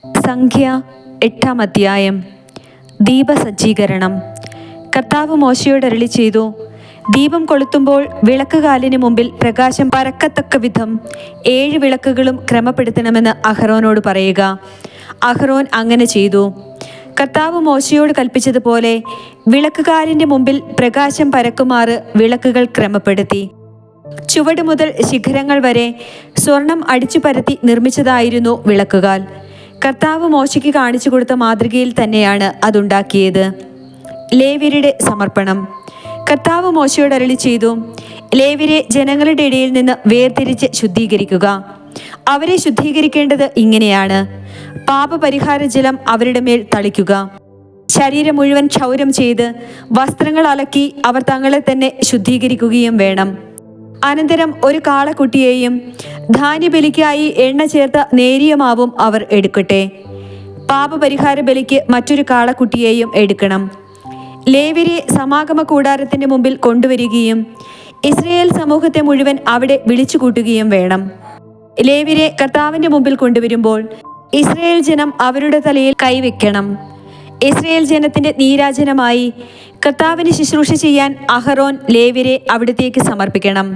സംഖ്യ 8-ാം അധ്യായം. ദീപസജ്ജീകരണം. കർത്താവ് മോശയോട് അരുളി ചെയ്തു, ദീപം കൊളുത്തുമ്പോൾ വിളക്കുകാലിന് മുമ്പിൽ പ്രകാശം പരക്കത്തക്ക വിധം 7 വിളക്കുകളും ക്രമപ്പെടുത്തണമെന്ന് അഹ്റോനോട് പറയുക. അഹ്റോൻ അങ്ങനെ ചെയ്തു. കർത്താവ് മോശയോട് കൽപ്പിച്ചതുപോലെ വിളക്കുകാലിൻ്റെ മുമ്പിൽ പ്രകാശം പരക്കുമാറ് വിളക്കുകൾ ക്രമപ്പെടുത്തി. ചുവട് മുതൽ ശിഖരങ്ങൾ വരെ സ്വർണം അടിച്ചു പരത്തി നിർമ്മിച്ചതായിരുന്നു വിളക്കുകാൽ. കർത്താവ് മോശയ്ക്ക് കാണിച്ചു കൊടുത്ത മാതൃകയിൽ തന്നെയാണ് അതുണ്ടാക്കിയത്. ലേവ്യരുടെ സമർപ്പണം. കർത്താവ് മോശയോട് അരുളി ചെയ്തു, ലേവ്യരെ ജനങ്ങളുടെ ഇടയിൽ നിന്ന് വേർതിരിച്ച് ശുദ്ധീകരിക്കുക. അവരെ ശുദ്ധീകരിക്കേണ്ടത് ഇങ്ങനെയാണ്: പാപപരിഹാര ജലം അവരുടെ മേൽ തളിക്കുക. ശരീരം മുഴുവൻ ക്ഷൗരം ചെയ്ത് വസ്ത്രങ്ങൾ അലക്കി അവർ തങ്ങളെ തന്നെ ശുദ്ധീകരിക്കുകയും വേണം. അനന്തരം ഒരു കാളക്കുട്ടിയെയും ധാന്യബലിക്കായി എണ്ണ ചേർത്ത നേരിയ മാവും അവർ എടുക്കട്ടെ. പാപപരിഹാര ബലിക്ക് മറ്റൊരു കാളക്കുട്ടിയെയും എടുക്കണം. ലേവ്യരെ സമാഗമ കൂടാരത്തിൻ്റെ മുമ്പിൽ കൊണ്ടുവരികയും ഇസ്രായേൽ സമൂഹത്തെ മുഴുവൻ അവിടെ വിളിച്ചുകൂട്ടുകയും വേണം. ലേവ്യരെ കർത്താവിൻ്റെ മുമ്പിൽ കൊണ്ടുവരുമ്പോൾ ഇസ്രായേൽ ജനം അവരുടെ തലയിൽ കൈവയ്ക്കണം. ഇസ്രായേൽ ജനത്തിൻ്റെ നീരാജനമായി കർത്താവിന് ശുശ്രൂഷ ചെയ്യാൻ അഹ്റോൻ ലേവ്യരെ അവിടത്തേക്ക് സമർപ്പിക്കണം.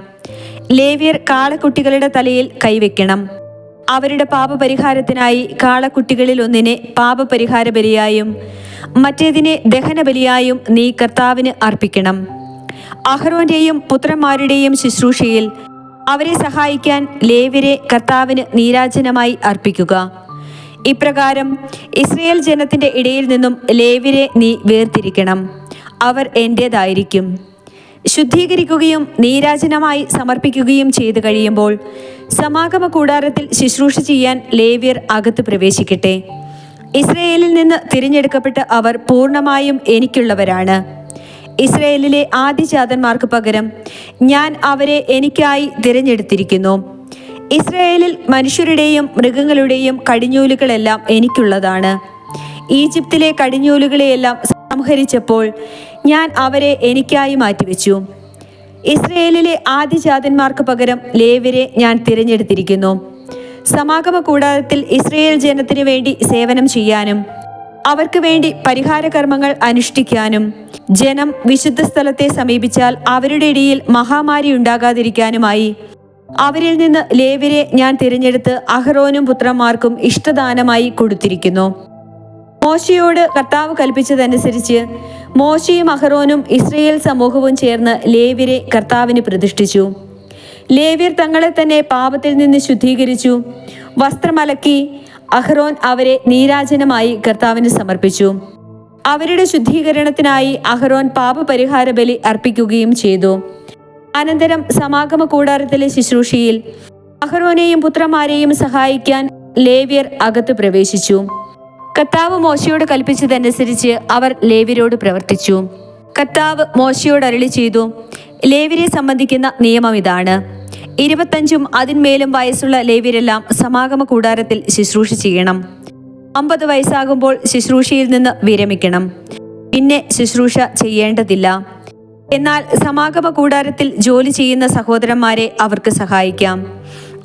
ലേവ്യർ കാളക്കുട്ടികളുടെ തലയിൽ കൈവയ്ക്കണം. അവരുടെ പാപപരിഹാരത്തിനായി കാളക്കുട്ടികളിൽ ഒന്നിനെ പാപപരിഹാര ബലിയായും മറ്റേതിനെ ദഹനബലിയായും നീ കർത്താവിന് അർപ്പിക്കണം. അഹ്റോന്റെയും പുത്രന്മാരുടെയും ശുശ്രൂഷയിൽ അവരെ സഹായിക്കാൻ ലേവ്യരെ കർത്താവിന് നീരാജനമായി അർപ്പിക്കുക. ഇപ്രകാരം ഇസ്രായേൽ ജനത്തിൻ്റെ ഇടയിൽ നിന്നും ലേവ്യരെ നീ വേർതിരിക്കണം. അവർ എൻ്റേതായിരിക്കും. ശുദ്ധീകരിക്കുകയും നീരാജനമായി സമർപ്പിക്കുകയും ചെയ്തു കഴിയുമ്പോൾ സമാഗമ കൂടാരത്തിൽ ശുശ്രൂഷ ചെയ്യാൻ ലേവ്യർ അകത്ത് പ്രവേശിക്കട്ടെ. ഇസ്രായേലിൽ നിന്ന് തിരഞ്ഞെടുക്കപ്പെട്ട അവർ പൂർണ്ണമായും എനിക്കുള്ളവരാണ്. ഇസ്രായേലിലെ ആദിജാതന്മാർക്ക് പകരം ഞാൻ അവരെ എനിക്കായി തിരഞ്ഞെടുത്തിരിക്കുന്നു. ഇസ്രായേലിൽ മനുഷ്യരുടെയും മൃഗങ്ങളുടെയും കടിഞ്ഞൂലുകളെല്ലാം എനിക്കുള്ളതാണ്. ഈജിപ്തിലെ കടിഞ്ഞൂലുകളെയെല്ലാം സംഹരിച്ചപ്പോൾ ഞാൻ അവരെ എനിക്കായി മാറ്റിവെച്ചു. ഇസ്രായേലിലെ ആദിജാതന്മാർക്ക് പകരം ലേവ്യരെ ഞാൻ തിരഞ്ഞെടുത്തിരിക്കുന്നു. സമാഗമ കൂടാരത്തിൽ ഇസ്രായേൽ ജനത്തിന് വേണ്ടി സേവനം ചെയ്യാനും അവർക്ക് വേണ്ടി പരിഹാര കർമ്മങ്ങൾ അനുഷ്ഠിക്കാനും ജനം വിശുദ്ധ സ്ഥലത്തെ സമീപിച്ചാൽ അവരുടെ ഇടയിൽ മഹാമാരി ഉണ്ടാകാതിരിക്കാനുമായി അവരിൽ നിന്ന് ലേവ്യരെ ഞാൻ തിരഞ്ഞെടുത്ത് അഹ്റോനും പുത്രന്മാർക്കും ഇഷ്ടദാനമായി കൊടുത്തിരിക്കുന്നു. മോശയോട് കർത്താവ് കൽപ്പിച്ചതനുസരിച്ച് മോശയും അഹ്റോനും ഇസ്രായേൽ സമൂഹവും ചേർന്ന് ലേവ്യരെ കർത്താവിന് പ്രതിഷ്ഠിച്ചു. ലേവ്യർ തങ്ങളെ തന്നെ പാപത്തിൽ നിന്ന് ശുദ്ധീകരിച്ചു. വസ്ത്രമലക്കി അഹ്റോൻ അവരെ നീരാജനമായി കർത്താവിന് സമർപ്പിച്ചു. അവരുടെ ശുദ്ധീകരണത്തിനായി അഹ്റോൻ പാപപരിഹാര ബലി അർപ്പിക്കുകയും ചെയ്തു. അനന്തരം സമാഗമ കൂടാരത്തിലെ ശുശ്രൂഷയിൽ അഹ്റോനെയും പുത്രന്മാരെയും സഹായിക്കാൻ ലേവ്യർ അകത്ത് പ്രവേശിച്ചു. കർത്താവ് മോശയോട് കൽപ്പിച്ചതനുസരിച്ച് അവർ ലേവ്യരോട് പ്രവർത്തിച്ചു. കർത്താവ് മോശയോട് അരുളി ചെയ്തു, ലേവ്യരെ സംബന്ധിക്കുന്ന നിയമം ഇതാണ്: 25-ഉം അതിന്മേലും വയസ്സുള്ള ലേവ്യരെല്ലാം സമാഗമ കൂടാരത്തിൽ ശുശ്രൂഷ ചെയ്യണം. 50 വയസ്സാകുമ്പോൾ ശുശ്രൂഷയിൽ നിന്ന് വിരമിക്കണം. പിന്നെ ശുശ്രൂഷ ചെയ്യേണ്ടതില്ല. എന്നാൽ സമാഗമ കൂടാരത്തിൽ ജോലി ചെയ്യുന്ന സഹോദരന്മാരെ അവർക്ക് സഹായിക്കാം.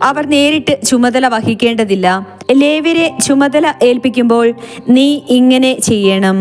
അവർ നേരിട്ട് ചുമതല വഹിക്കേണ്ടതില്ല. ലേവ്യരെ ചുമതല ഏൽപ്പിക്കുമ്പോൾ നീ ഇങ്ങനെ ചെയ്യണം.